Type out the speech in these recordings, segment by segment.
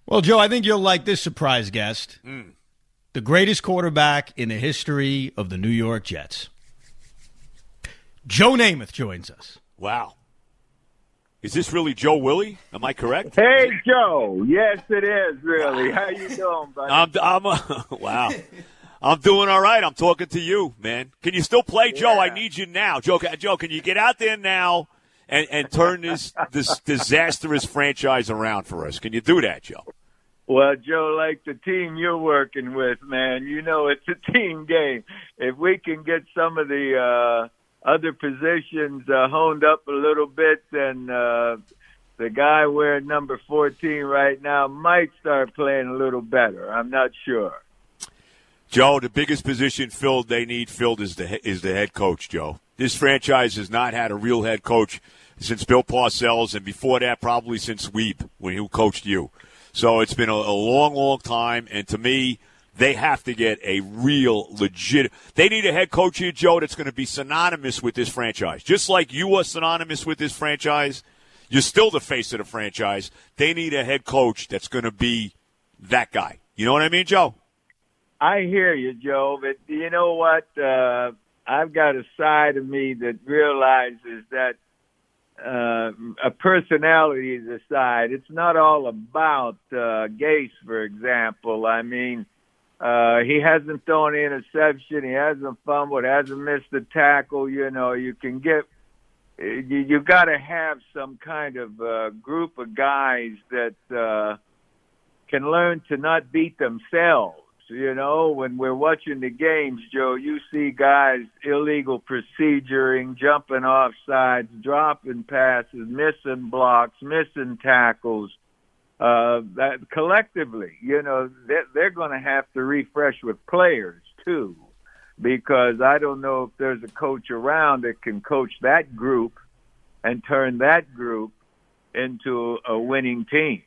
Well, Joe, I think you'll like this surprise guest. The greatest quarterback in the history of the New York Jets. Joe Namath joins us. Wow. Is this really Joe Willie? Am I correct? Hey, Joe. Yes, it is, really. How you doing, buddy? Wow. I'm doing all right. I'm talking to you, man. Can you still play, Yeah. Joe? I need you now. Joe, can you get out there now and turn this disastrous franchise around for us? Can you do that, Joe? Well, Joe, like the team you're working with, man, you know it's a team game. If we can get some of the other positions honed up a little bit, then the guy wearing number 14 right now might start playing a little better. I'm not sure. Joe, the biggest position they need filled is the head coach, Joe. This franchise has not had a real head coach since Bill Parcells, and before that probably since Weeb, when he coached you. So it's been a long, long time, and to me, they have to get a real, legit – they need a head coach here, Joe, that's going to be synonymous with this franchise. Just like you are synonymous with this franchise, you're still the face of the franchise. They need a head coach that's going to be that guy. You know what I mean, Joe? I hear you, Joe, but you know what? I've got a side of me that realizes that a personality is a side. It's not all about Gase, for example. I mean, he hasn't thrown an interception. He hasn't fumbled, hasn't missed a tackle. You know, you can get you got to have some kind of group of guys that can learn to not beat themselves. You know, when we're watching the games, Joe, you see guys illegal proceduring, jumping off sides, dropping passes, missing blocks, missing tackles. That collectively, you know, they're going to have to refresh with players too, because I don't know if there's a coach around that can coach that group and turn that group into a winning team.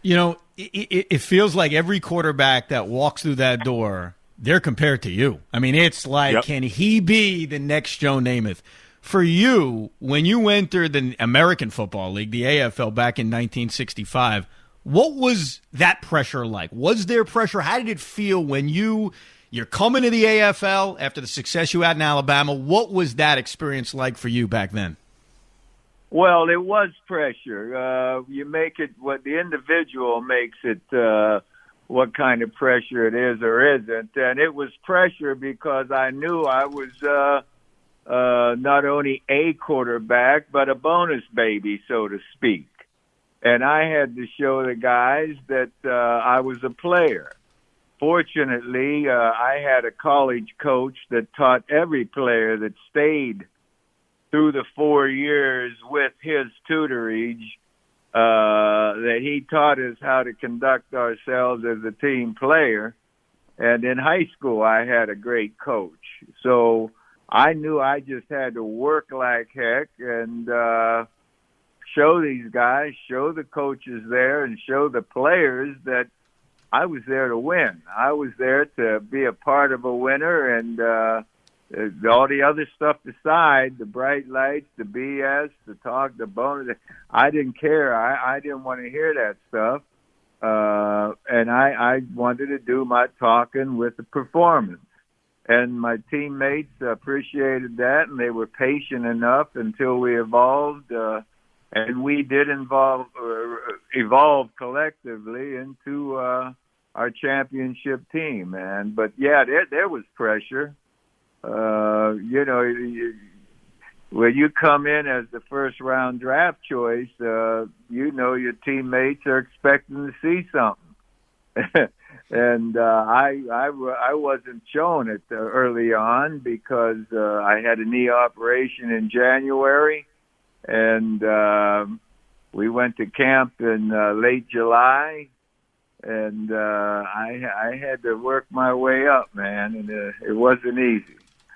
You know, it feels like every quarterback that walks through that door, they're compared to you. I mean, it's like, Can he be the next Joe Namath? For you, when you entered the American Football League, the AFL, back in 1965, what was that pressure like? Was there pressure? How did it feel when you're coming to the AFL after the success you had in Alabama? What was that experience like for you back then? Well, it was pressure. You make it what the individual makes it, what kind of pressure it is or isn't. And it was pressure because I knew I was not only a quarterback, but a bonus baby, so to speak. And I had to show the guys that I was a player. Fortunately, I had a college coach that taught every player that stayed through the 4 years with his tutorage, that he taught us how to conduct ourselves as a team player. And in high school, I had a great coach. So I knew I just had to work like heck and show these guys, show the coaches there, and show the players that I was there to win. I was there to be a part of a winner, and all the other stuff aside, the bright lights, the BS, the talk, the bonus, I didn't care. I didn't want to hear that stuff. And I wanted to do my talking with the performance. And my teammates appreciated that, and they were patient enough until we evolved. And we did evolve collectively into our championship team, man. But, yeah, there was pressure. You know, when you come in as the first-round draft choice, you know your teammates are expecting to see something. And I wasn't shown it early on because I had a knee operation in January, and we went to camp in late July, and I had to work my way up, man, and it wasn't easy.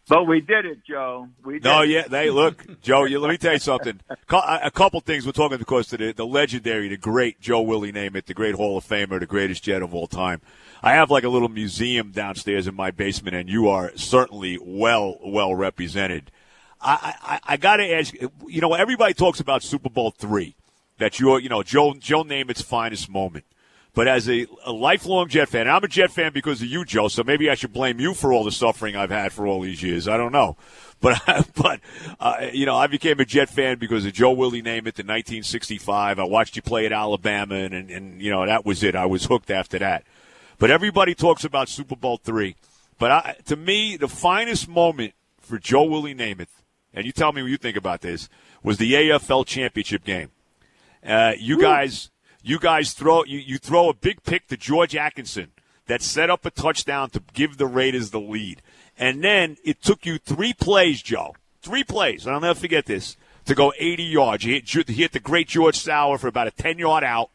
But we did it, Joe. We did it. Look, Joe, let me tell you something. A couple things. We're talking, of course, to the legendary, the great Joe Willie Namath, the great Hall of Famer, the greatest Jet of all time. I have like a little museum downstairs in my basement, and you are certainly well represented. I got to ask, you know, everybody talks about Super Bowl III, That's Joe Namath's finest moment. But as a lifelong Jet fan, and I'm a Jet fan because of you, Joe, so maybe I should blame you for all the suffering I've had for all these years. I don't know. But I became a Jet fan because of Joe Willie Namath in 1965. I watched you play at Alabama, and that was it. I was hooked after that. But everybody talks about Super Bowl III. But to me, the finest moment for Joe Willie Namath, and you tell me what you think about this, was the AFL championship game. You guys throw a big pick to George Atkinson that set up a touchdown to give the Raiders the lead. And then it took you 3 plays, Joe. 3 plays, and I'll never forget this, to go 80 yards. He hit the great George Sauer for about a 10-yard out.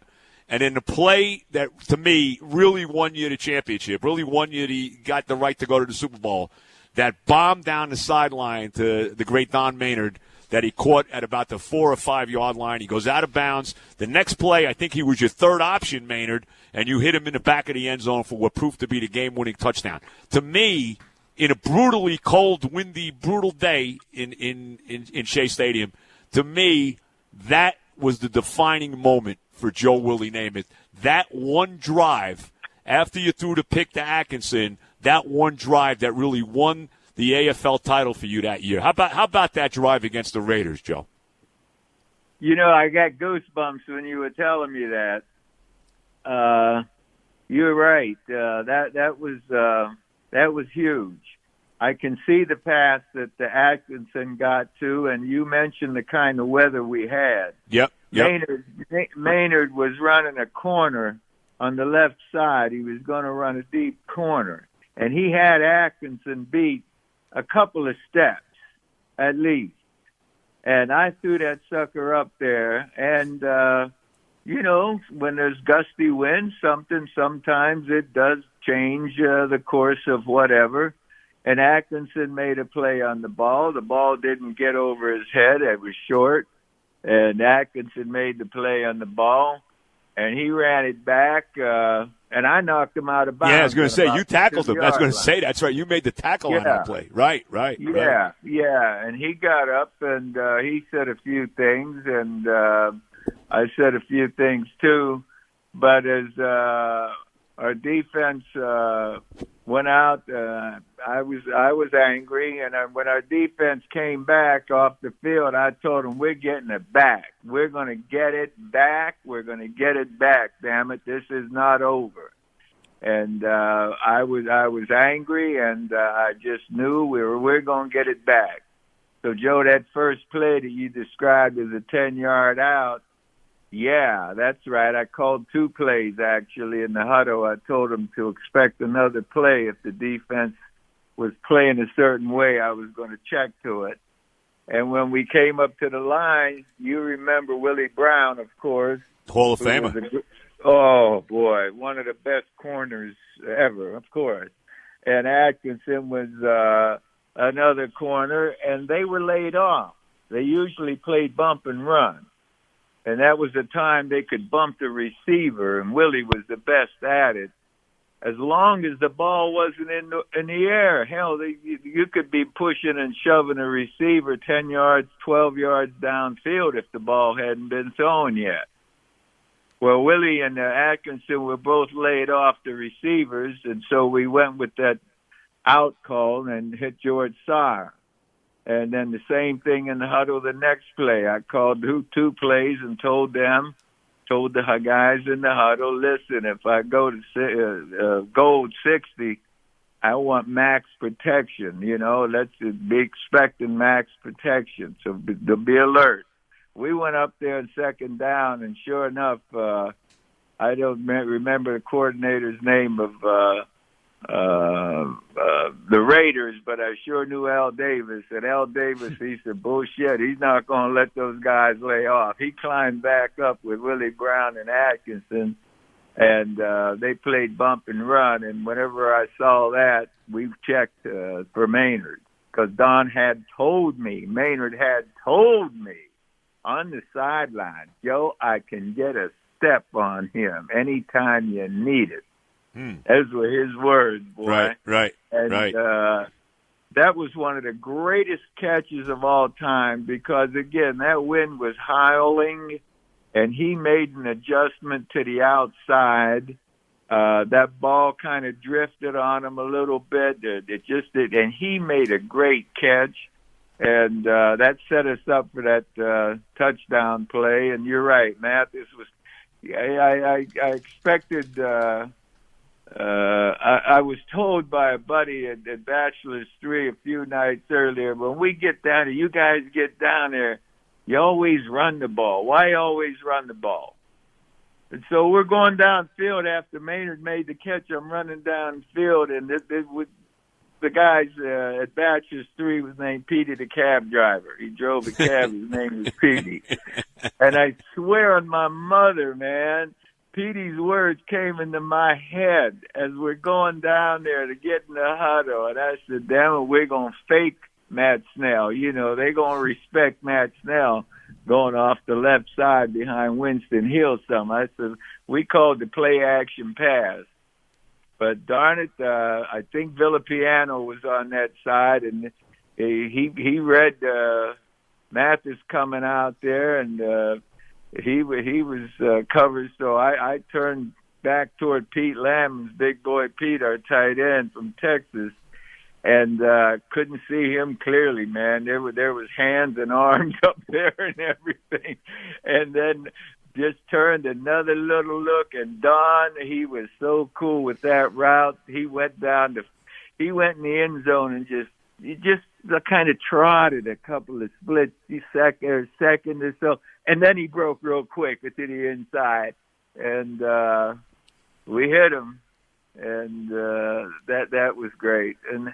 And then the play that, to me, really won you the championship, really won you got the right to go to the Super Bowl, that bomb down the sideline to the great Don Maynard that he caught at about the 4 or 5 yard line. He goes out of bounds. The next play, I think he was your third option, Maynard, and you hit him in the back of the end zone for what proved to be the game-winning touchdown. To me, in a brutally cold, windy, brutal day in Shea Stadium, to me, that was the defining moment for Joe Willie Namath. That one drive, after you threw the pick to Atkinson, that one drive that really won the AFL title for you that year. How about that drive against the Raiders, Joe? I got goosebumps when you were telling me that. You're right. That was huge. I can see the path that the Atkinson got to, and you mentioned the kind of weather we had. Yep. Maynard was running a corner on the left side. He was going to run a deep corner, and he had Atkinson beat a couple of steps at least. And I threw that sucker up there, and when there's gusty wind, sometimes it does change the course of whatever. And Atkinson made a play on the ball. The ball didn't get over his head. It was short. And Atkinson made the play on the ball. And he ran it back, and I knocked him out of bounds. Yeah, I was going to say, you tackled him. I was going to say, that's right. You made the tackle on that play. Right. Yeah. And he got up, and he said a few things, and I said a few things too. But as our defense went out, I was angry, and when our defense came back off the field, I told them, we're getting it back. We're going to get it back. We're going to get it back, damn it. This is not over. And I was angry, and I just knew we're going to get it back. So, Joe, that first play that you described as a 10-yard out, yeah, that's right. I called 2 plays, actually, in the huddle. I told them to expect another play. If the defense was playing a certain way, I was going to check to it. And when we came up to the line, you remember Willie Brown, of course. Hall of Famer. Oh, boy, one of the best corners ever, of course. And Atkinson was another corner, and they were laid off. They usually played bump and run. And that was the time they could bump the receiver, and Willie was the best at it. As long as the ball wasn't in the air, hell, you could be pushing and shoving a receiver 10 yards, 12 yards downfield if the ball hadn't been thrown yet. Well, Willie and Atkinson were both laid off the receivers, and so we went with that out call and hit George Sauer. And then the same thing in the huddle the next play. I called 2 plays and told the guys in the huddle, listen, if I go to gold 60, I want max protection. Let's be expecting max protection. So be alert. We went up there in second down, and sure enough, I don't remember the coordinator's name of the Raiders, but I sure knew Al Davis. And Al Davis, he said, bullshit, he's not going to let those guys lay off. He climbed back up with Willie Brown and Atkinson, and they played bump and run. And whenever I saw that, we checked for Maynard, because Maynard had told me on the sideline, Joe, I can get a step on him anytime you need it. Those were his words, boy. Right. And that was one of the greatest catches of all time because, again, that wind was howling, and he made an adjustment to the outside. That ball kind of drifted on him a little bit. It just did, and he made a great catch, and that set us up for that touchdown play. And you're right, Matt. This was I expected. I was told by a buddy at Bachelor's 3 a few nights earlier, when we get down there, you guys get down there, you always run the ball. Why always run the ball? And so we're going downfield after Maynard made the catch. I'm running downfield, and the guys at Bachelor's 3 was named Petey the cab driver. He drove a cab. His name was Petey. And I swear on my mother, man, Petey's words came into my head as we're going down there to get in the huddle. And I said, damn it, we're going to fake Matt Snell. You know, they're going to respect Matt Snell going off the left side behind Winston Hill some. I said, we called the play-action pass. But darn it, I think Villapiano was on that side, and he read Mathis coming out there, and he was covered. So I turned back toward Pete Lammons, big boy Pete, our tight end from Texas, and couldn't see him clearly, man. There was hands and arms up there and everything. And then just turned another little look, and Don, he was so cool with that route. He went in the end zone and just kind of trotted a couple of split seconds or so, and then he broke real quick to the inside, and we hit him, and that was great. And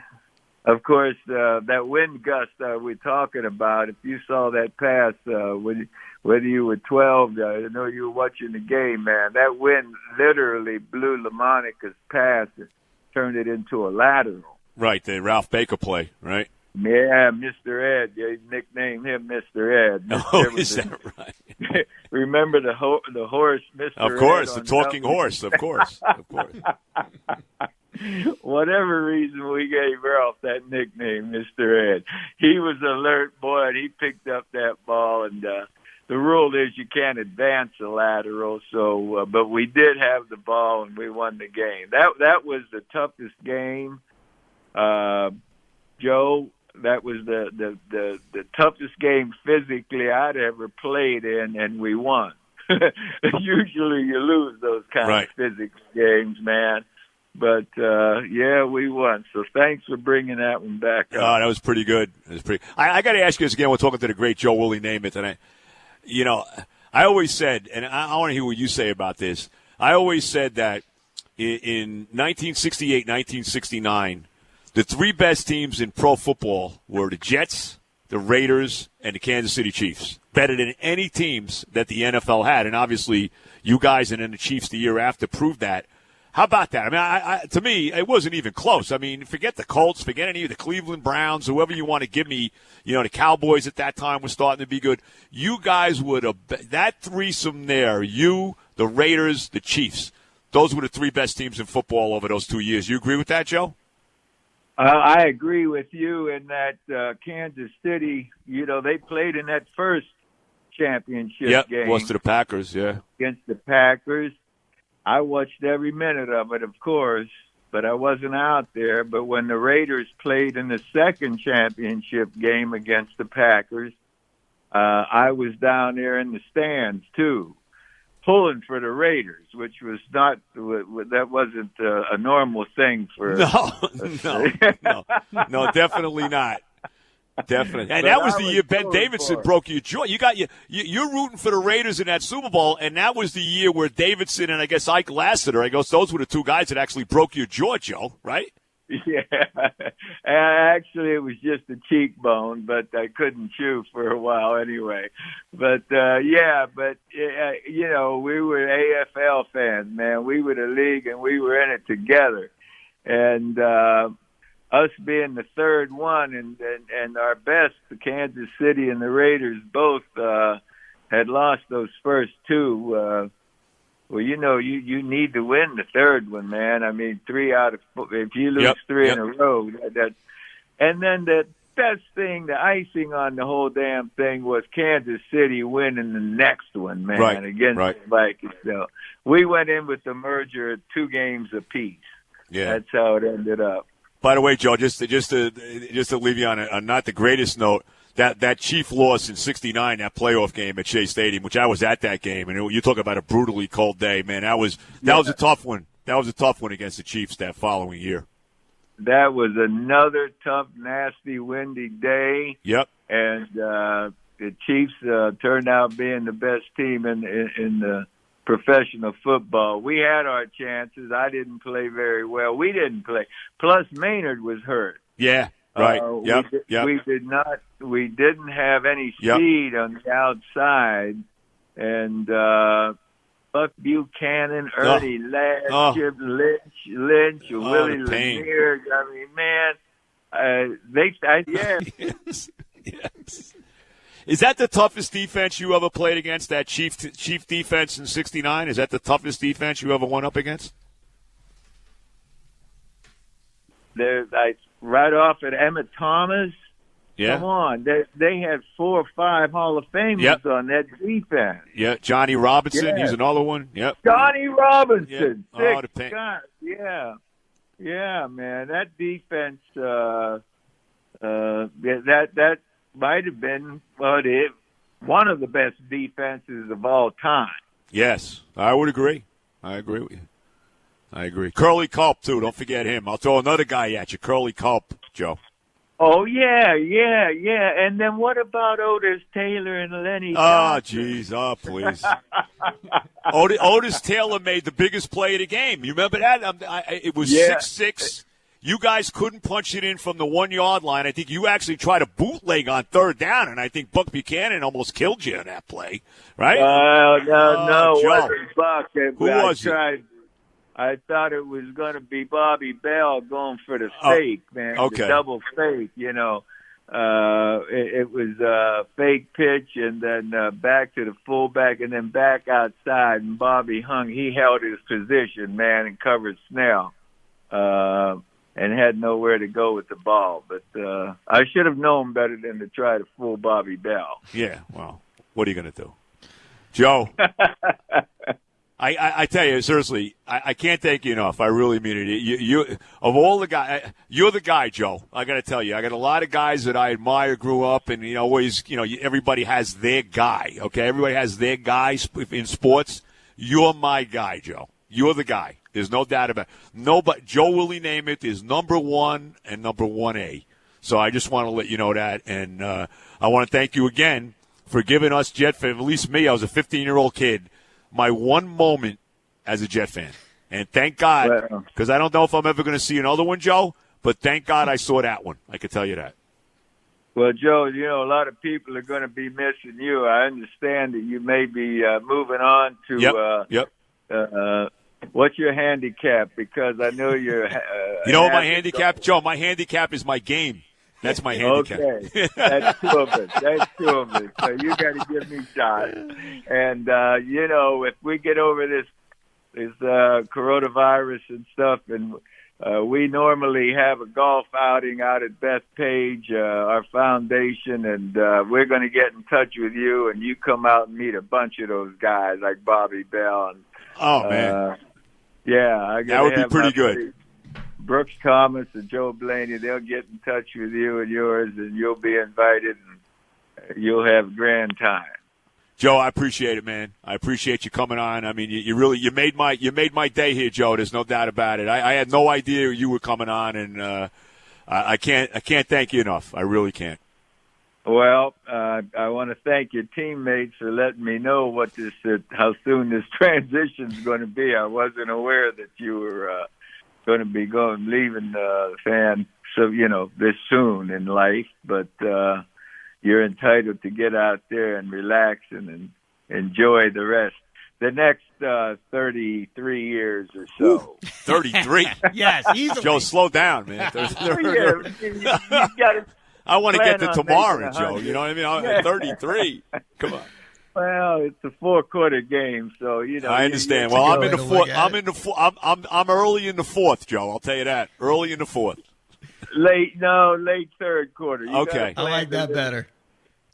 of course, that wind gust we're talking about, if you saw that pass, whether you were 12, I know you were watching the game, man, that wind literally blew LaMonica's pass and turned it into a lateral. Right, the Ralph Baker play, right? Yeah, Mr. Ed. They nicknamed him Mr. Ed. Oh, is that right? Remember the horse, Mr. Ed? Of course, the talking horse, of course. Of course. Whatever reason we gave Ralph that nickname, Mr. Ed. He was alert, boy, and he picked up that ball. And the rule is you can't advance a lateral. So, but we did have the ball, and we won the game. That was the toughest game, Joe. That was the toughest game physically I'd ever played in, and we won. Usually you lose those kind of physics games, man. But, yeah, we won. So thanks for bringing that one back up. Oh, that was pretty good. I got to ask you this again. We're talking to the great Joe Willie Namath. And I always said, and I want to hear what you say about this. I always said that in 1968, 1969, the three best teams in pro football were the Jets, the Raiders, and the Kansas City Chiefs. Better than any teams that the NFL had. And obviously, you guys and then the Chiefs the year after proved that. How about that? I mean, to me, it wasn't even close. I mean, forget the Colts, forget any of the Cleveland Browns, whoever you want to give me. The Cowboys at that time were starting to be good. You guys would have that threesome there. You, the Raiders, the Chiefs. Those were the three best teams in football over those 2 years. You agree with that, Joe? I agree with you in that Kansas City. They played in that first championship game. Lost to the Packers. Yeah, against the Packers. I watched every minute of it, of course, but I wasn't out there. But when the Raiders played in the second championship game against the Packers, I was down there in the stands, too, pulling for the Raiders, which was that wasn't a normal thing for. No, definitely not. Definitely, and that was the year Ben Davidson broke your jaw. You're rooting for the Raiders in that Super Bowl, and that was the year where Davidson and I guess Ike Lassiter, those were the two guys that actually broke your jaw, Joe, right? Yeah, actually, it was just a cheekbone, but I couldn't chew for a while anyway. But we were AFL fans, man. We were the league, and we were in it together, and. Us being the third one and our best, the Kansas City and the Raiders both had lost those first two. You need to win the third one, man. I mean, 3 out of 4. If you lose three in a row, and then best thing, the icing on the whole damn thing was Kansas City winning the next one, man, against the Vikings. So we went in with the merger 2 games apiece. Yeah. That's how it ended up. By the way, Joe, just to leave you on not the greatest note, that Chief loss in '69, that playoff game at Shea Stadium, which I was at that game, and you talk about a brutally cold day, man. That was a tough one. That was a tough one against the Chiefs that following year. That was another tough, nasty, windy day. Yep. And the Chiefs turned out being the best team in the professional football. We had our chances. I didn't play very well. We didn't play. Plus, Maynard was hurt. Yeah. Right. We didn't have any speed on the outside, and Buck Buchanan, Ernie Ladd, Chip Lynch, Willie Lanier. I mean, man, Yes. Is that the toughest defense you ever played against? That Chief defense in '69? Is that the toughest defense you ever went up against? Right off at Emmett Thomas. Yeah. Come on. They had 4 or 5 Hall of Famers on that defense. Yeah, Johnny Robinson, he's another one. Yep. Johnny Robinson. Yeah. God. Yeah. Yeah, man. That defense, that might have been one of the best defenses of all time. Yes, I would agree. I agree with you. I agree. Curly Culp, too. Don't forget him. I'll throw another guy at you, Curly Culp, Joe. Oh, yeah. And then what about Otis Taylor and Lenny Johnson? Jeez. Oh, please. Otis Taylor made the biggest play of the game. You remember that? It was 6-6. You guys couldn't punch it in from the 1-yard line. I think you actually tried a bootleg on 3rd down, and I think Buck Buchanan almost killed you in that play, right? No, it Joe. wasn't Buck. Who was it? I thought it was going to be Bobby Bell going for the fake, man. Okay. The double fake, you know. It was a fake pitch and then back to the fullback and then back outside. And Bobby he held his position, man, and covered Snell and had nowhere to go with the ball. But I should have known better than to try to fool Bobby Bell. Yeah, well, what are you going to do? Joe. I tell you, seriously, I can't thank you enough. I really mean it. You of all the guys, you're the guy, Joe. I got to tell you, I got a lot of guys that I admire, grew up, and always, everybody has their guy. Okay, everybody has their guy in sports. You're my guy, Joe. You're the guy. There's no doubt about it. Nobody, Joe Willie Namath is number 1 and number 1A. So I just want to let you know that, and I want to thank you again for giving us Jet fans. At least me, I was a 15-year-old kid. My one moment as a Jet fan. And thank God, because I don't know if I'm ever going to see another one, Joe, but thank God I saw that one. I can tell you that. Well, Joe, a lot of people are going to be missing you. I understand that you may be moving on to what's your handicap? Because I know you're you know what my handicap, Joe? My handicap is my game. That's my handicap. Okay. That's 2 of it. So you got to give me a shot. And, if we get over this coronavirus and stuff, and we normally have a golf outing out at Bethpage, our foundation, and we're going to get in touch with you, and you come out and meet a bunch of those guys like Bobby Bell. And, man. That would be pretty good. Brooks Thomas and Joe Blaney, they'll get in touch with you and yours, and you'll be invited, and you'll have a grand time. Joe, I appreciate it, man. I appreciate you coming on. I mean, you made my day here, Joe. There's no doubt about it. I had no idea you were coming on, and I can't thank you enough. I really can't. Well, I want to thank your teammates for letting me know how soon this transition is going to be. I wasn't aware that you were going to be leaving the fan, so this soon in life. But you're entitled to get out there and relax and enjoy the rest. The next 33 years or so. 33? Yes, easily. Joe, slow down, man. You gotta I want to get to tomorrow, Joe. You know what I mean? 33. Come on. Well, it's a 4-quarter game, so I understand. Well, I'm in the fourth. I'm early in the fourth, Joe. I'll tell you that. Early in the fourth. Late third quarter. Okay. I like that better.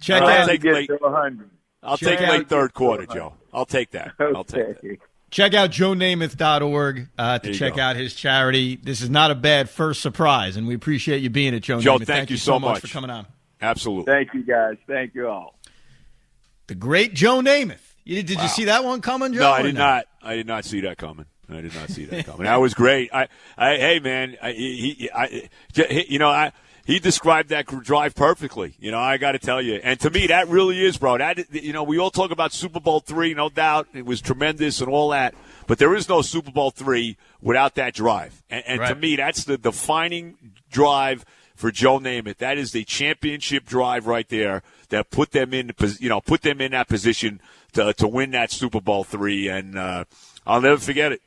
Check I'll out. take late. To 100. I'll take late third quarter, Joe. I'll take that. I'll take that. Check out joenamath.org to check out his charity. This is not a bad first surprise, and we appreciate you being at Joe Joe, Namath. thank you so much for coming on. Absolutely. Thank you, guys. Thank you all. The great Joe Namath. Did you see that one coming, Joe? No, I did not. I did not see that coming. That was great. Hey, man. He described that drive perfectly. I got to tell you. And to me, that really is, bro. We all talk about Super Bowl III, no doubt. It was tremendous and all that. But there is no Super Bowl III without that drive. And right. To me, that's the defining drive for Joe Namath. That is the championship drive right there that put them in that position to win that Super Bowl III. And I'll never forget it.